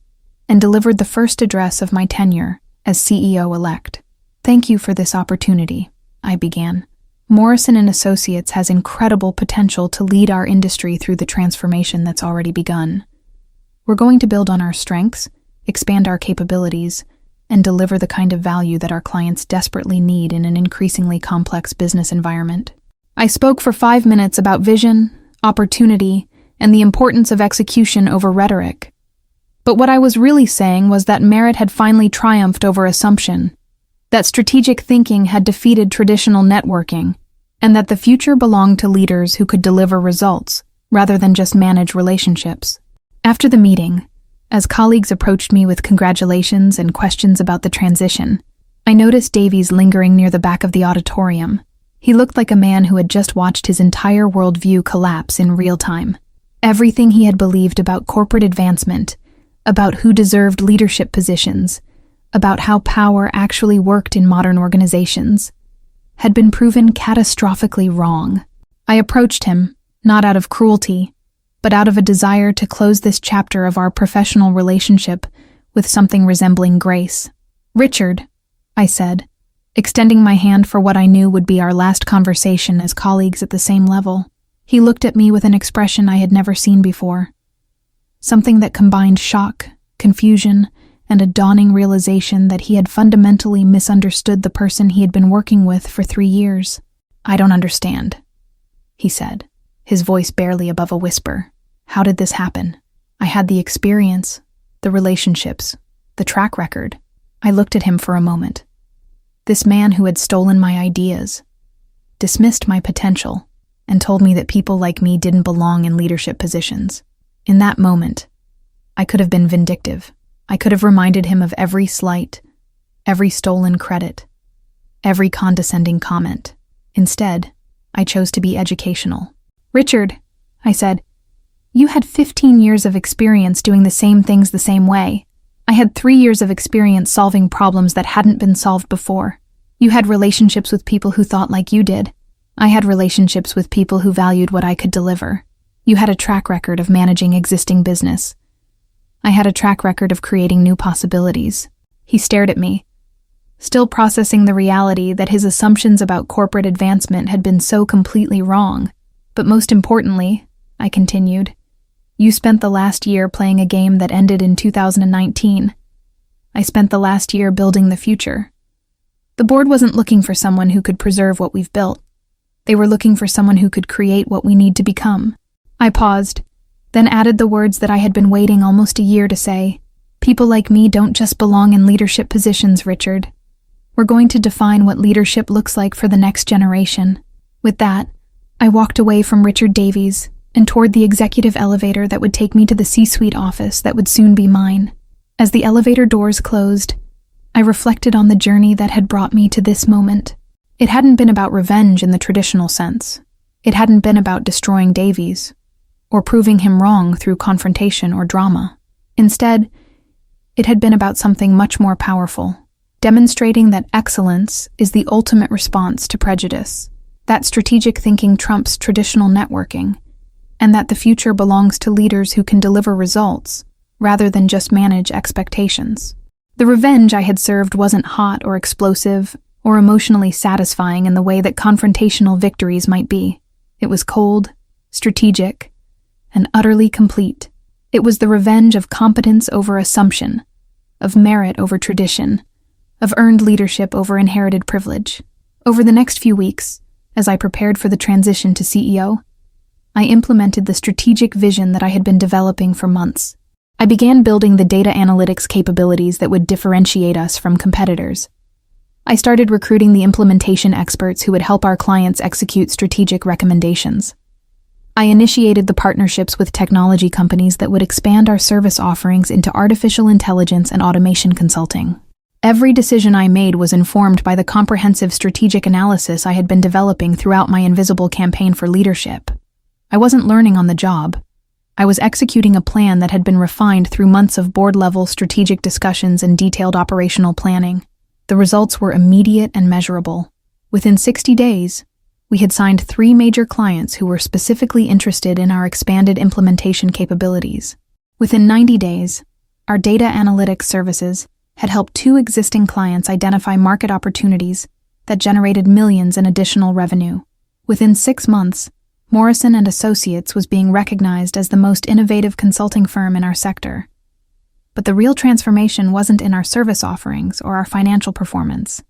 and delivered the first address of my tenure as CEO-elect. "Thank you for this opportunity," I began. "Morrison & Associates has incredible potential to lead our industry through the transformation that's already begun. We're going to build on our strengths, expand our capabilities, and deliver the kind of value that our clients desperately need in an increasingly complex business environment." I spoke for 5 minutes about vision, opportunity, and the importance of execution over rhetoric. But what I was really saying was that merit had finally triumphed over assumption, that strategic thinking had defeated traditional networking, and that the future belonged to leaders who could deliver results rather than just manage relationships. After the meeting, as colleagues approached me with congratulations and questions about the transition, I noticed Davies lingering near the back of the auditorium. He looked like a man who had just watched his entire worldview collapse in real time. Everything he had believed about corporate advancement, about who deserved leadership positions, about how power actually worked in modern organizations, had been proven catastrophically wrong. I approached him, not out of cruelty, but out of a desire to close this chapter of our professional relationship with something resembling grace. "Richard," I said, extending my hand for what I knew would be our last conversation as colleagues at the same level. He looked at me with an expression I had never seen before, something that combined shock, confusion, and a dawning realization that he had fundamentally misunderstood the person he had been working with for 3 years. "I don't understand," he said, his voice barely above a whisper. "How did this happen? I had the experience, the relationships, the track record." I looked at him for a moment. This man who had stolen my ideas, dismissed my potential, and told me that people like me didn't belong in leadership positions. In that moment, I could have been vindictive. I could have reminded him of every slight, every stolen credit, every condescending comment. Instead, I chose to be educational. "Richard," I said, "you had 15 years of experience doing the same things the same way. I had 3 years of experience solving problems that hadn't been solved before. You had relationships with people who thought like you did. I had relationships with people who valued what I could deliver. You had a track record of managing existing business. I had a track record of creating new possibilities." He stared at me, still processing the reality that his assumptions about corporate advancement had been so completely wrong. "But most importantly," I continued, "you spent the last year playing a game that ended in 2019. I spent the last year building the future. The board wasn't looking for someone who could preserve what we've built. They were looking for someone who could create what we need to become." I paused, then added the words that I had been waiting almost a year to say. "People like me don't just belong in leadership positions, Richard. We're going to define what leadership looks like for the next generation." With that, I walked away from Richard Davies and toward the executive elevator that would take me to the C-suite office that would soon be mine. As the elevator doors closed, I reflected on the journey that had brought me to this moment. It hadn't been about revenge in the traditional sense. It hadn't been about destroying Davies, or proving him wrong through confrontation or drama. Instead, it had been about something much more powerful, demonstrating that excellence is the ultimate response to prejudice, that strategic thinking trumps traditional networking, and that the future belongs to leaders who can deliver results rather than just manage expectations. The revenge I had served wasn't hot or explosive or emotionally satisfying in the way that confrontational victories might be. It was cold, strategic, and utterly complete. It was the revenge of competence over assumption, of merit over tradition, of earned leadership over inherited privilege. Over the next few weeks, as I prepared for the transition to CEO, I implemented the strategic vision that I had been developing for months. I began building the data analytics capabilities that would differentiate us from competitors. I started recruiting the implementation experts who would help our clients execute strategic recommendations. I initiated the partnerships with technology companies that would expand our service offerings into artificial intelligence and automation consulting. Every decision I made was informed by the comprehensive strategic analysis I had been developing throughout my invisible campaign for leadership. I wasn't learning on the job. I was executing a plan that had been refined through months of board-level strategic discussions and detailed operational planning. The results were immediate and measurable. Within 60 days, we had signed 3 major clients who were specifically interested in our expanded implementation capabilities. Within 90 days, our data analytics services had helped 2 existing clients identify market opportunities that generated millions in additional revenue. Within 6 months, Morrison & Associates was being recognized as the most innovative consulting firm in our sector. But the real transformation wasn't in our service offerings or our financial performance.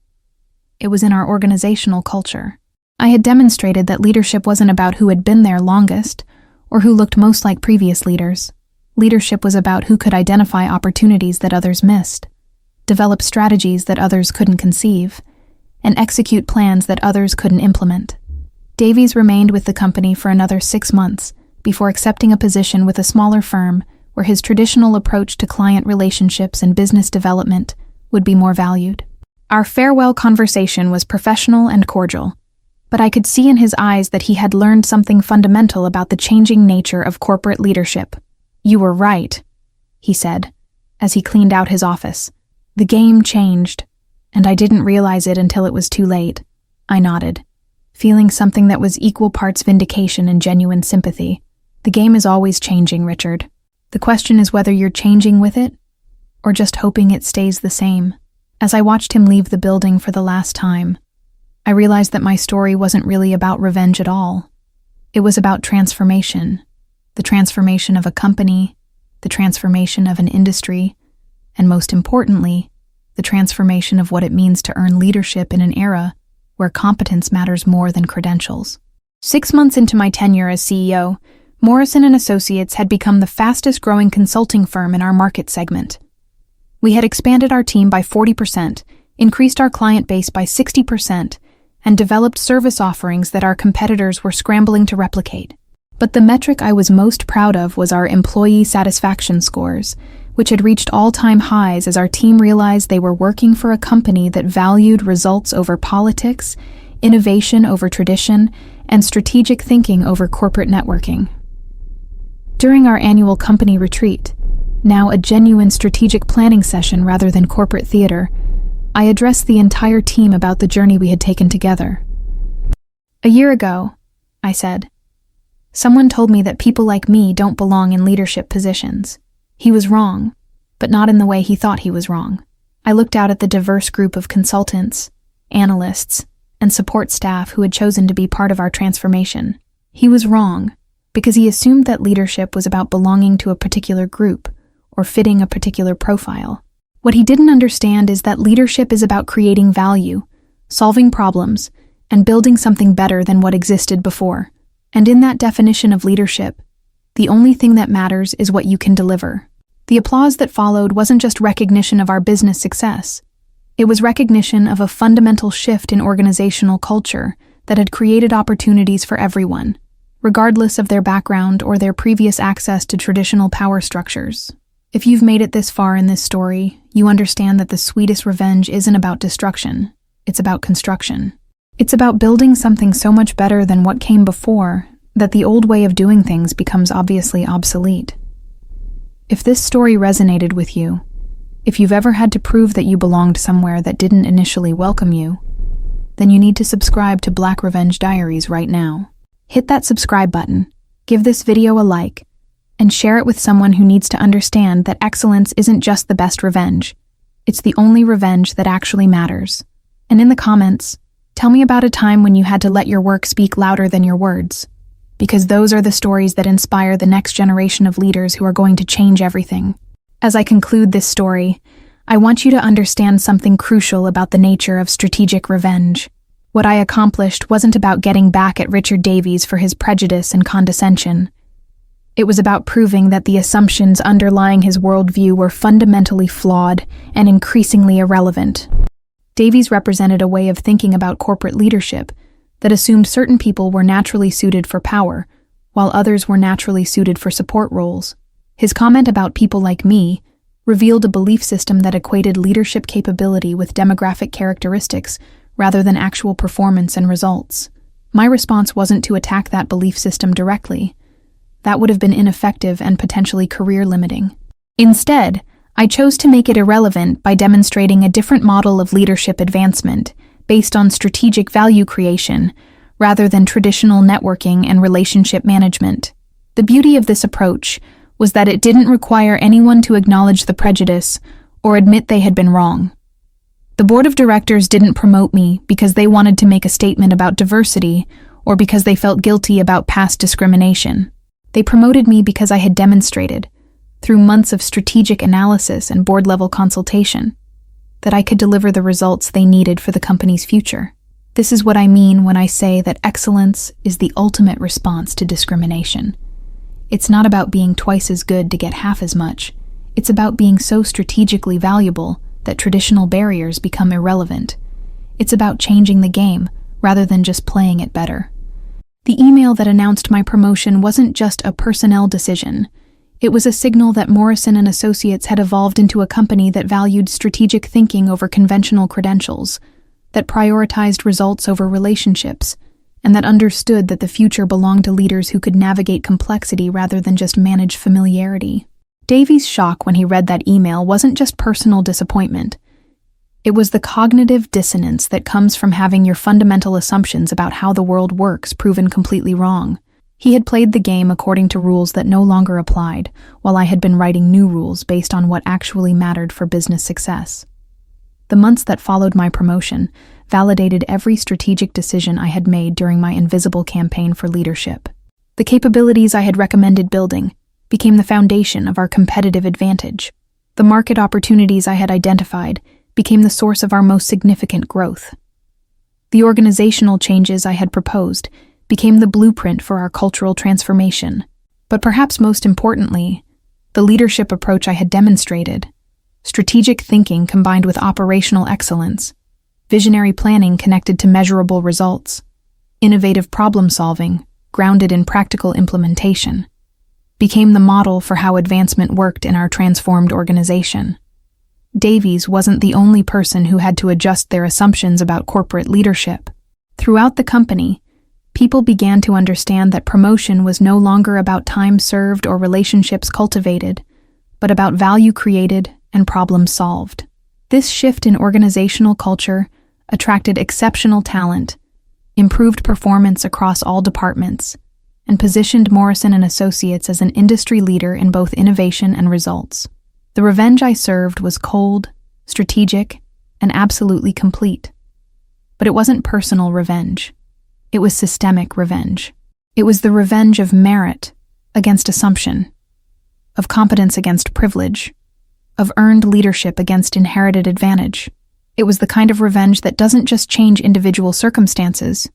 It was in our organizational culture. I had demonstrated that leadership wasn't about who had been there longest or who looked most like previous leaders. Leadership was about who could identify opportunities that others missed, develop strategies that others couldn't conceive, and execute plans that others couldn't implement. Davies remained with the company for another 6 months before accepting a position with a smaller firm where his traditional approach to client relationships and business development would be more valued. Our farewell conversation was professional and cordial, but I could see in his eyes that he had learned something fundamental about the changing nature of corporate leadership. "You were right," he said, as he cleaned out his office. "The game changed, and I didn't realize it until it was too late." I nodded, feeling something that was equal parts vindication and genuine sympathy. The game is always changing, Richard. The question is whether you're changing with it, or just hoping it stays the same. As I watched him leave the building for the last time, I realized that my story wasn't really about revenge at all. It was about transformation. The transformation of a company, the transformation of an industry, and most importantly, the transformation of what it means to earn leadership in an era where competence matters more than credentials. 6 months into my tenure as CEO, Morrison & Associates had become the fastest-growing consulting firm in our market segment. We had expanded our team by 40%, increased our client base by 60%, and developed service offerings that our competitors were scrambling to replicate. But the metric I was most proud of was our employee satisfaction scores, which had reached all-time highs as our team realized they were working for a company that valued results over politics, innovation over tradition, and strategic thinking over corporate networking. During our annual company retreat, now a genuine strategic planning session rather than corporate theater, I addressed the entire team about the journey we had taken together. "A year ago," I said, "someone told me that people like me don't belong in leadership positions." He was wrong, but not in the way he thought he was wrong. I looked out at the diverse group of consultants, analysts, and support staff who had chosen to be part of our transformation. He was wrong because he assumed that leadership was about belonging to a particular group or fitting a particular profile. What he didn't understand is that leadership is about creating value, solving problems, and building something better than what existed before. And in that definition of leadership, the only thing that matters is what you can deliver. The applause that followed wasn't just recognition of our business success. It was recognition of a fundamental shift in organizational culture that had created opportunities for everyone, regardless of their background or their previous access to traditional power structures. If you've made it this far in this story, you understand that the sweetest revenge isn't about destruction, it's about construction. It's about building something so much better than what came before that the old way of doing things becomes obviously obsolete. If this story resonated with you, if you've ever had to prove that you belonged somewhere that didn't initially welcome you, then you need to subscribe to Black Revenge Diaries right now. Hit that subscribe button, give this video a like, and share it with someone who needs to understand that excellence isn't just the best revenge. It's the only revenge that actually matters. And in the comments, tell me about a time when you had to let your work speak louder than your words. Because those are the stories that inspire the next generation of leaders who are going to change everything. As I conclude this story, I want you to understand something crucial about the nature of strategic revenge. What I accomplished wasn't about getting back at Richard Davies for his prejudice and condescension. It was about proving that the assumptions underlying his worldview were fundamentally flawed and increasingly irrelevant. Davies represented a way of thinking about corporate leadership that assumed certain people were naturally suited for power, while others were naturally suited for support roles. His comment about people like me revealed a belief system that equated leadership capability with demographic characteristics rather than actual performance and results. My response wasn't to attack that belief system directly. That would have been ineffective and potentially career-limiting. Instead, I chose to make it irrelevant by demonstrating a different model of leadership advancement based on strategic value creation rather than traditional networking and relationship management. The beauty of this approach was that it didn't require anyone to acknowledge the prejudice or admit they had been wrong. The board of directors didn't promote me because they wanted to make a statement about diversity or because they felt guilty about past discrimination. They promoted me because I had demonstrated, through months of strategic analysis and board-level consultation, that I could deliver the results they needed for the company's future. This is what I mean when I say that excellence is the ultimate response to discrimination. It's not about being twice as good to get half as much. It's about being so strategically valuable that traditional barriers become irrelevant. It's about changing the game rather than just playing it better. The email that announced my promotion wasn't just a personnel decision. It was a signal that Morrison & Associates had evolved into a company that valued strategic thinking over conventional credentials, that prioritized results over relationships, and that understood that the future belonged to leaders who could navigate complexity rather than just manage familiarity. Davies' shock when he read that email wasn't just personal disappointment. It was the cognitive dissonance that comes from having your fundamental assumptions about how the world works proven completely wrong. He had played the game according to rules that no longer applied, while I had been writing new rules based on what actually mattered for business success. The months that followed my promotion validated every strategic decision I had made during my invisible campaign for leadership. The capabilities I had recommended building became the foundation of our competitive advantage. The market opportunities I had identified became the source of our most significant growth. The organizational changes I had proposed became the blueprint for our cultural transformation. But perhaps most importantly, the leadership approach I had demonstrated, strategic thinking combined with operational excellence, visionary planning connected to measurable results, innovative problem-solving grounded in practical implementation, became the model for how advancement worked in our transformed organization. Davies wasn't the only person who had to adjust their assumptions about corporate leadership. Throughout the company, people began to understand that promotion was no longer about time served or relationships cultivated, but about value created and problems solved. This shift in organizational culture attracted exceptional talent, improved performance across all departments, and positioned Morrison & Associates as an industry leader in both innovation and results. The revenge I served was cold, strategic, and absolutely complete. But it wasn't personal revenge. It was systemic revenge. It was the revenge of merit against assumption, of competence against privilege, of earned leadership against inherited advantage. It was the kind of revenge that doesn't just change individual circumstances,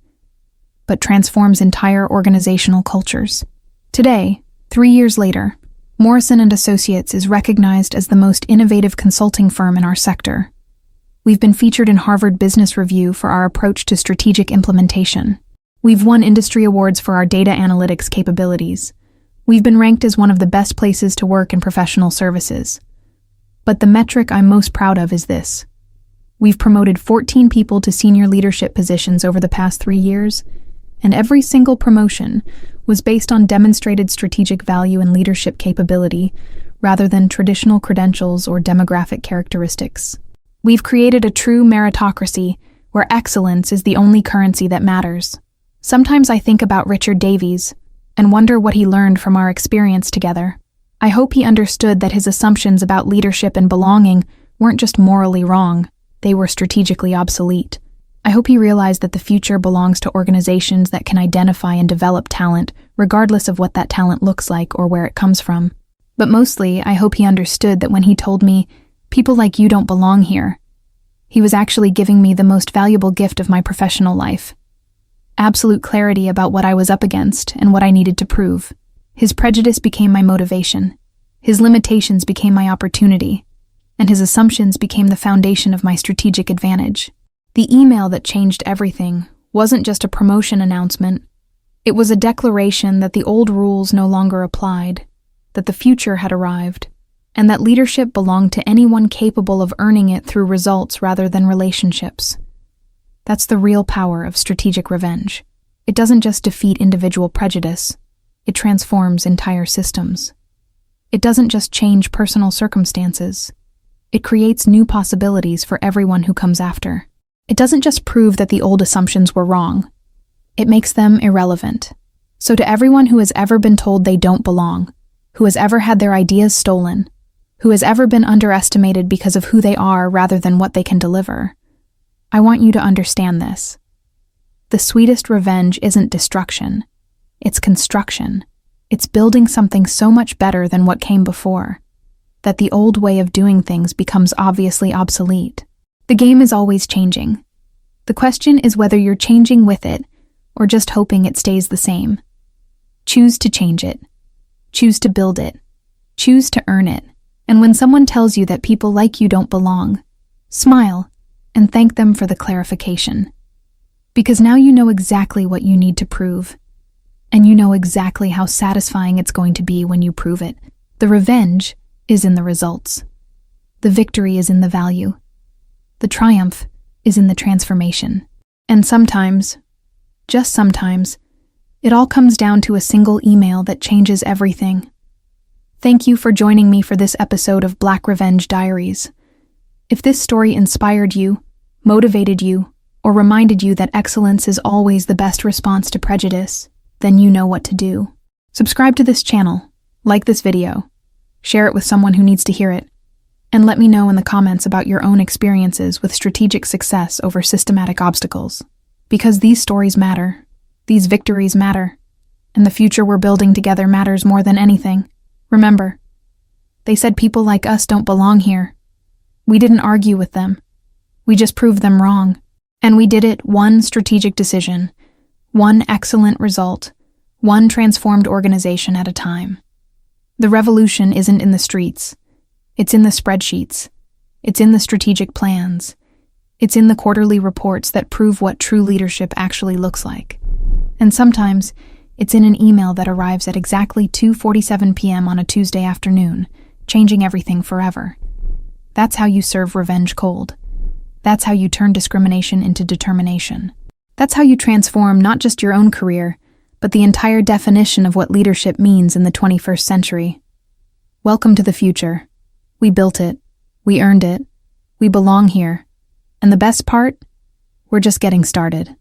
but transforms entire organizational cultures. Today, 3 years later, Morrison & Associates is recognized as the most innovative consulting firm in our sector. We've been featured in Harvard Business Review for our approach to strategic implementation. We've won industry awards for our data analytics capabilities. We've been ranked as one of the best places to work in professional services. But the metric I'm most proud of is this. We've promoted 14 people to senior leadership positions over the past 3 years, and every single promotion was based on demonstrated strategic value and leadership capability rather than traditional credentials or demographic characteristics. We've created a true meritocracy where excellence is the only currency that matters. Sometimes I think about Richard Davies and wonder what he learned from our experience together. I hope he understood that his assumptions about leadership and belonging weren't just morally wrong, they were strategically obsolete. I hope he realized that the future belongs to organizations that can identify and develop talent, regardless of what that talent looks like or where it comes from. But mostly, I hope he understood that when he told me, People like you don't belong here. He was actually giving me the most valuable gift of my professional life. Absolute clarity about what I was up against and what I needed to prove. His prejudice became my motivation. His limitations became my opportunity. And his assumptions became the foundation of my strategic advantage. The email that changed everything wasn't just a promotion announcement. It was a declaration that the old rules no longer applied, that the future had arrived, and that leadership belonged to anyone capable of earning it through results rather than relationships. That's the real power of strategic revenge. It doesn't just defeat individual prejudice, it transforms entire systems. It doesn't just change personal circumstances, it creates new possibilities for everyone who comes after. It doesn't just prove that the old assumptions were wrong, it makes them irrelevant. So to everyone who has ever been told they don't belong, who has ever had their ideas stolen, who has ever been underestimated because of who they are rather than what they can deliver, I want you to understand this. The sweetest revenge isn't destruction, it's construction. It's building something so much better than what came before, that the old way of doing things becomes obviously obsolete. The game is always changing. The question is whether you're changing with it or just hoping it stays the same. Choose to change it. Choose to build it. Choose to earn it. And when someone tells you that people like you don't belong, smile and thank them for the clarification. Because now you know exactly what you need to prove. And you know exactly how satisfying it's going to be when you prove it. The revenge is in the results. The victory is in the value. The triumph is in the transformation. And sometimes, just sometimes, it all comes down to a single email that changes everything. Thank you for joining me for this episode of Black Revenge Diaries. If this story inspired you, motivated you, or reminded you that excellence is always the best response to prejudice, then you know what to do. Subscribe to this channel, like this video, share it with someone who needs to hear it, and let me know in the comments about your own experiences with strategic success over systematic obstacles. Because these stories matter, these victories matter, and the future we're building together matters more than anything. Remember, they said people like us don't belong here. We didn't argue with them. We just proved them wrong. And we did it one strategic decision, one excellent result, one transformed organization at a time. The revolution isn't in the streets. It's in the spreadsheets. It's in the strategic plans. It's in the quarterly reports that prove what true leadership actually looks like. And sometimes, it's in an email that arrives at exactly 2:47 p.m. on a Tuesday afternoon, changing everything forever. That's how you serve revenge cold. That's how you turn discrimination into determination. That's how you transform not just your own career, but the entire definition of what leadership means in the 21st century. Welcome to the future. We built it. We earned it. We belong here. And the best part? We're just getting started.